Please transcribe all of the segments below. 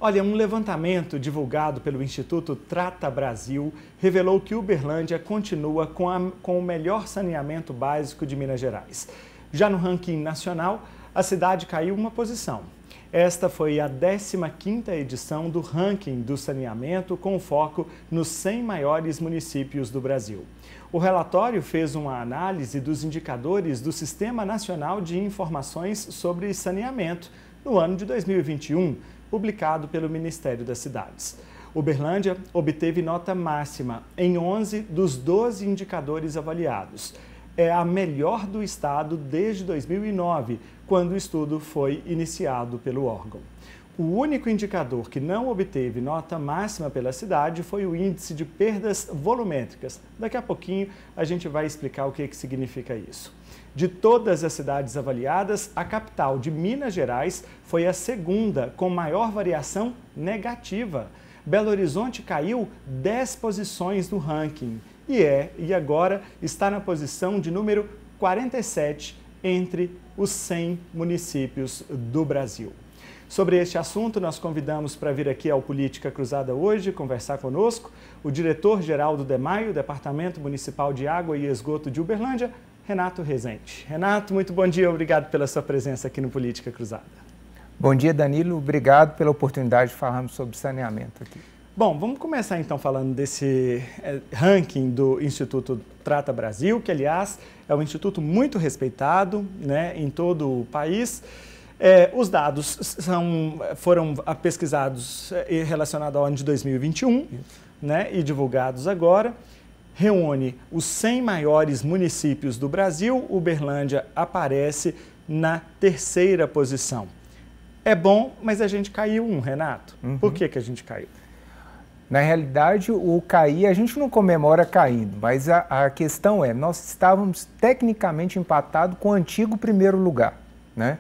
Olha, um levantamento divulgado pelo Instituto Trata Brasil revelou que Uberlândia continua com o melhor saneamento básico de Minas Gerais. Já no ranking nacional, a cidade caiu uma posição. Esta foi a 15ª edição do ranking do saneamento com foco nos 100 maiores municípios do Brasil. O relatório fez uma análise dos indicadores do Sistema Nacional de Informações sobre Saneamento no ano de 2021, publicado pelo Ministério das Cidades. Uberlândia obteve nota máxima em 11 dos 12 indicadores avaliados. É a melhor do estado desde 2009, quando o estudo foi iniciado pelo órgão. O único indicador que não obteve nota máxima pela cidade foi o índice de perdas volumétricas. Daqui a pouquinho a gente vai explicar o que significa isso. De todas as cidades avaliadas, a capital de Minas Gerais foi a segunda com maior variação negativa. Belo Horizonte caiu 10 posições no ranking e agora está na posição de número 47 entre os 100 municípios do Brasil. Sobre este assunto, nós convidamos para vir aqui ao Política Cruzada hoje conversar conosco o diretor-geral do DEMAI, o Departamento Municipal de Água e Esgoto de Uberlândia, Renato Rezende. Renato, muito bom dia, obrigado pela sua presença aqui no Política Cruzada. Bom dia, Danilo, obrigado pela oportunidade de falarmos sobre saneamento aqui. Bom, vamos começar então falando desse ranking do Instituto Trata Brasil, que aliás é um instituto muito respeitado, né, em todo o país. Os dados foram pesquisados relacionados ao ano de 2021, né, e divulgados agora. Reúne os 100 maiores municípios do Brasil. Uberlândia aparece na 3ª posição. É bom, mas a gente caiu Renato. Por que a gente caiu? Na realidade, o cair, a gente não comemora caindo, mas a questão é, nós estávamos tecnicamente empatados com o antigo primeiro lugar, né?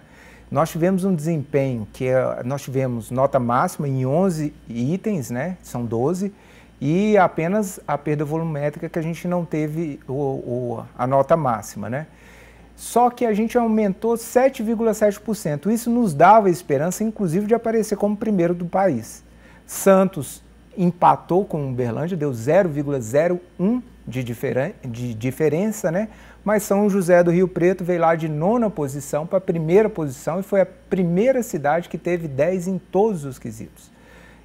Nós tivemos um desempenho nós tivemos nota máxima em 11 itens, né? São 12, e apenas a perda volumétrica que a gente não teve a nota máxima, né? Só que a gente aumentou 7,7%. Isso nos dava esperança, inclusive, de aparecer como primeiro do país. Santos empatou com Uberlândia, deu 0,01 de diferença, né? Mas São José do Rio Preto veio lá de 9ª posição para a 1ª posição e foi a primeira cidade que teve 10 em todos os quesitos.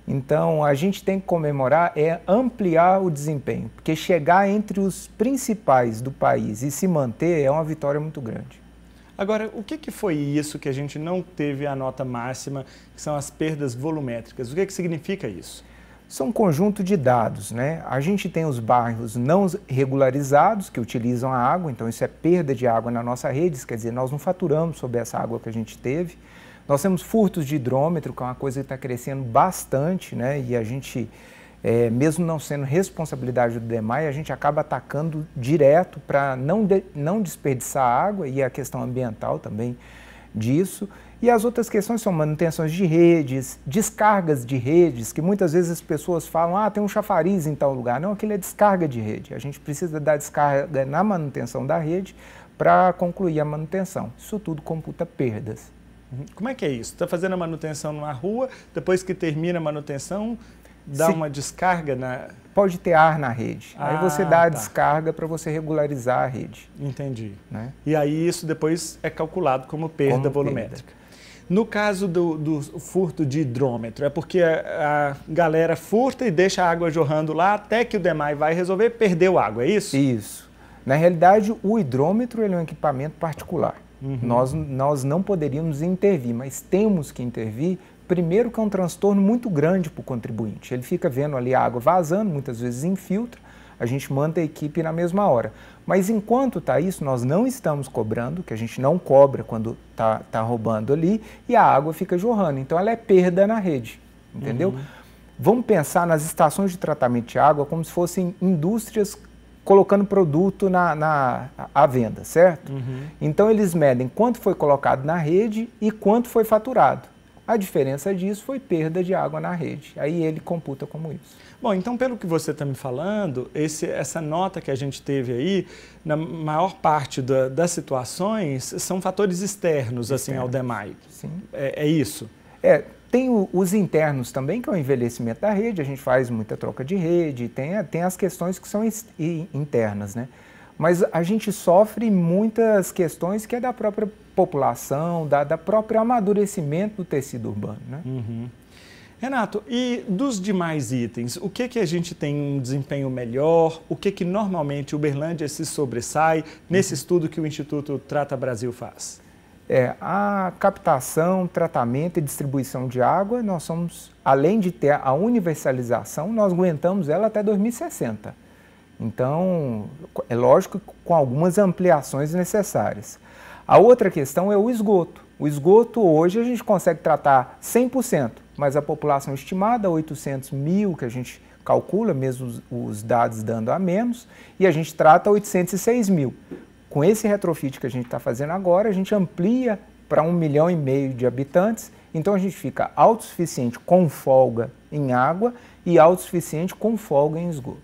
Então, a gente tem que comemorar, ampliar o desempenho, porque chegar entre os principais do país e se manter é uma vitória muito grande. Agora, o que foi isso que a gente não teve a nota máxima, que são as perdas volumétricas? O que significa isso? São um conjunto de dados, né? A gente tem os bairros não regularizados que utilizam a água, então isso é perda de água na nossa rede, quer dizer, nós não faturamos sobre essa água que a gente teve. Nós temos furtos de hidrômetro, que é uma coisa que está crescendo bastante, né? E a gente, mesmo não sendo responsabilidade do DEMAI, a gente acaba atacando direto para não desperdiçar água e a questão ambiental também disso. E as outras questões são manutenções de redes, descargas de redes, que muitas vezes as pessoas falam, tem um chafariz em tal lugar. Não, aquilo é descarga de rede. A gente precisa dar descarga na manutenção da rede para concluir a manutenção. Isso tudo computa perdas. Como é que é isso? Está fazendo a manutenção numa rua, depois que termina a manutenção, dá uma descarga na... Pode ter ar na rede. Aí você dá a descarga para você regularizar a rede. Entendi. Né? E aí isso depois é calculado como perda volumétrica. No caso do furto de hidrômetro, é porque a galera furta e deixa a água jorrando lá até que o DEMAI vai resolver, perdeu água, é isso? Isso. Na realidade, o hidrômetro ele é um equipamento particular. Nós não poderíamos intervir, mas temos que intervir. Primeiro que é um transtorno muito grande para o contribuinte. Ele fica vendo ali a água vazando, muitas vezes infiltra, a gente manda a equipe na mesma hora. Mas enquanto está isso, nós não estamos cobrando, que a gente não cobra quando está roubando ali, e a água fica jorrando. Então ela é perda na rede, entendeu? Vamos pensar nas estações de tratamento de água como se fossem indústrias colocando produto à venda, certo? Então eles medem quanto foi colocado na rede e quanto foi faturado. A diferença disso foi perda de água na rede. Aí ele computa como isso. Bom, então pelo que você está me falando, essa nota que a gente teve aí, na maior parte das situações, são fatores externos assim, ao DEMAI. Sim. É isso? Tem os internos também, que é o envelhecimento da rede, a gente faz muita troca de rede, tem as questões que são internas, né? Mas a gente sofre muitas questões que é da própria população, da próprio amadurecimento do tecido urbano, né? Uhum. Renato, e dos demais itens, o que a gente tem um desempenho melhor? O que normalmente Uberlândia se sobressai nesse estudo que o Instituto Trata Brasil faz? A captação, tratamento e distribuição de água, nós somos, além de ter a universalização, nós aguentamos ela até 2060. Então, é lógico que com algumas ampliações necessárias. A outra questão é o esgoto. O esgoto hoje a gente consegue tratar 100%, mas a população estimada, 800 mil, que a gente calcula, mesmo os dados dando a menos, e a gente trata 806 mil. Com esse retrofit que a gente está fazendo agora, a gente amplia para 1,5 milhão de habitantes, então a gente fica autossuficiente com folga em água e autossuficiente com folga em esgoto.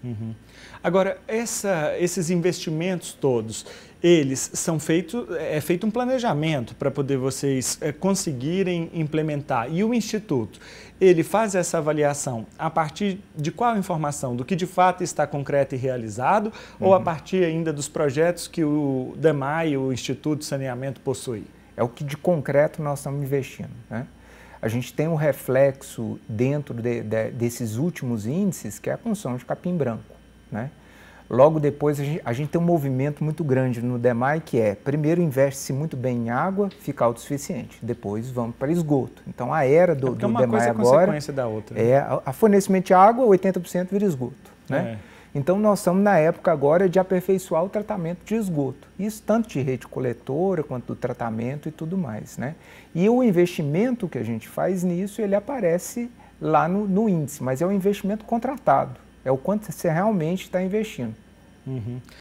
Uhum. Agora, esses investimentos todos, eles são feitos, é feito um planejamento para poder vocês conseguirem implementar. E o Instituto, ele faz essa avaliação a partir de qual informação? Do que de fato está concreto e realizado, ou a partir ainda dos projetos que o DEMAI, o Instituto de Saneamento, possui? É o que de concreto nós estamos investindo, né? A gente tem um reflexo dentro desses últimos índices, que é a construção de capim branco, né? Logo depois, a gente tem um movimento muito grande no DEMAI, que é, primeiro investe-se muito bem em água, fica autossuficiente, depois vamos para esgoto. Então, a era do DEMAI agora... Uma coisa é consequência da outra. Né? A fornecimento de água, 80% vira esgoto, né? Então, nós estamos na época agora de aperfeiçoar o tratamento de esgoto. Isso tanto de rede coletora, quanto do tratamento e tudo mais, né? E o investimento que a gente faz nisso, ele aparece lá no índice, mas é um investimento contratado. É o quanto você realmente está investindo. Uhum.